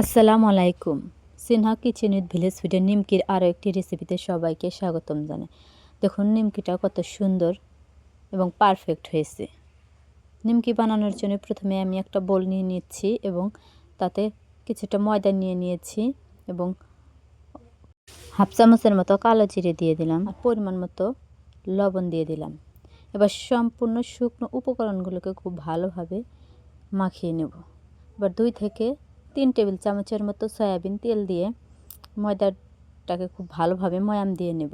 আসসালামু আলাইকুম। Sinha kitchen with village ফুডের নিমকির আরও একটি রেসিপিতে সবাইকে স্বাগতম জানাই। দেখুন নিমকিটা কত সুন্দর এবং পারফেক্ট হয়েছে। নিমকি বানানোর জন্য প্রথমে আমি একটা বোল নিয়ে নিচ্ছি এবং তাতে কিছুটা ময়দা নিয়ে নিয়েছি এবং হাফ চামচের মতো কালো জিরে দিয়ে দিলাম আর পরিমাণ মতো লবণ দিয়ে দিলাম। এবার সম্পূর্ণ শুকনো উপকরণগুলোকে খুব ভালোভাবে মাখিয়ে নেব। এবার 2 থেকে 3 টেবিল চামচের মতো সয়াবিন তেল দিয়ে ময়দাটাকে খুব ভালোভাবে ময়াম দিয়ে নেব।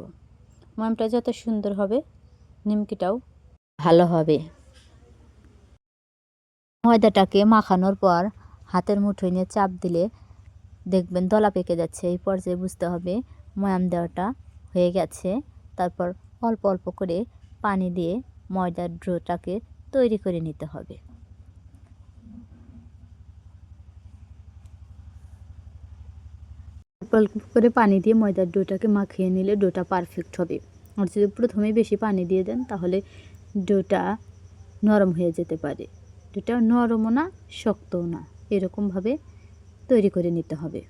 ময়ামটা যত সুন্দর হবে নিমকিটাও ভালো হবে। ময়দাটাকে মাখানোর পর হাতের মুঠোয় নিয়ে চাপ দিলে দেখবেন দলা পেকে যাচ্ছে। এই পর্যায়ে বুঝতে হবে ময়াম দেওয়াটা হয়ে গেছে। তারপর অল্প অল্প করে পানি দিয়ে ময়দার ডোটাকে তৈরি করে নিতে হবে। অল্প করে পানি দিয়ে ময়দার ডোটাকে মাখিয়ে নিলে ডোটা পারফেক্ট হবে। আর যদি প্রথমেই বেশি পানি দিয়ে দেন তাহলে ডোটা নরম হয়ে যেতে পারে। ডোটা নরমও না শক্তও না, এরকমভাবে তৈরি করে নিতে হবে।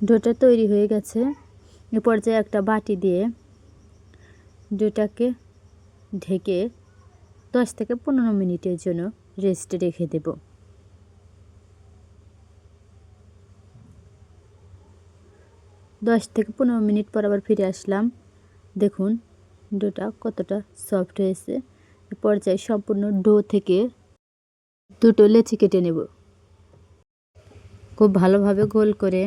ডোটা তৈরি হয়ে গেছে। এ পর্যায়ে একটা বাটি দিয়ে ডোটাকে ঢেকে 10 থেকে 15 মিনিটের জন্য রেস্টে রেখে দেব। 10 থেকে 15 মিনিট পর আবার ফিরে আসলাম। দেখুন ডোটা কতটা সফট হয়েছে। এ পর্যায়ে সম্পূর্ণ ডো থেকে দুটো লেচি কেটে নেব। খুব ভালোভাবে গোল করে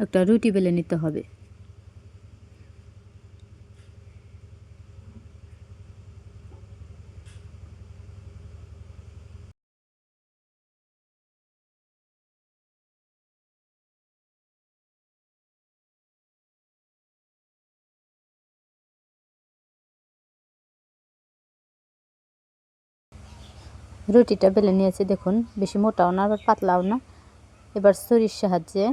একটা রুটি বেলে নিতে হবে। রুটিটা বেলে নিয়েছি, দেখুন বেশি মোটাও না আবার পাতলাও না। এবার ছুরির সাহায্যে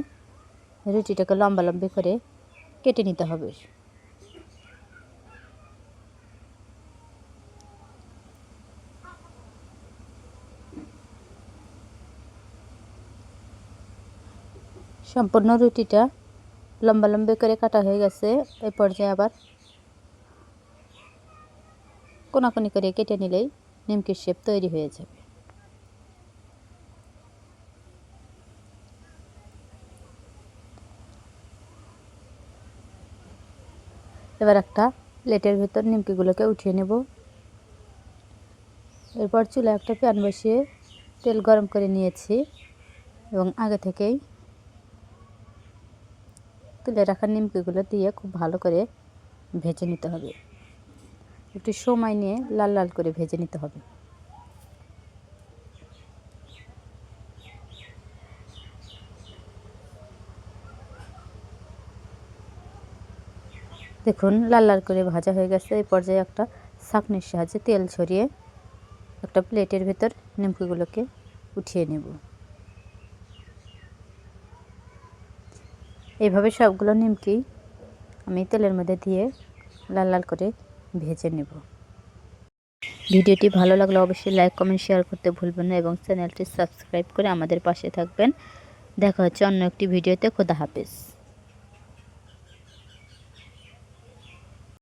রুটিটাকে লম্বা লম্বি করে কেটে নিতে হবে। সম্পূর্ণ রুটিটা লম্বা লম্বি করে কাটা হয়ে গেছে। এই পর্যায়ে আবার কোনাকুনি করে কেটে নিলেই নিমকির শেপ তৈরি হয়ে যাবে। এবার একটা প্লেটের ভেতর নিমকিগুলোকে উঠিয়ে নেব। এরপর চুলায় একটা প্যান বসিয়ে তেল গরম করে নিয়েছি এবং আগে থেকেই তুলে রাখা নিমকিগুলো দিয়ে খুব ভালো করে ভেজে নিতে হবে। একটু সময় নিয়ে লাল লাল করে ভেজে নিতে হবে। দেখুন লাল লাল করে ভাজা হয়ে গেছে। এই পর্যায়ে একটা ছাঁকনির সাহায্যে তেল ছড়িয়ে একটা প্লেটের ভেতর নিমকিগুলোকে উঠিয়ে নেব। এইভাবে সবগুলো নিমকি আমি তেলের মধ্যে দিয়ে লাল লাল করে ভেজে নেব। ভিডিওটি ভালো লাগলে অবশ্যই লাইক কমেন্ট শেয়ার করতে ভুলবেন না এবং চ্যানেলটি সাবস্ক্রাইব করে আমাদের পাশে থাকবেন। দেখা হচ্ছে অন্য একটি ভিডিওতে। খোদা হাফেজ।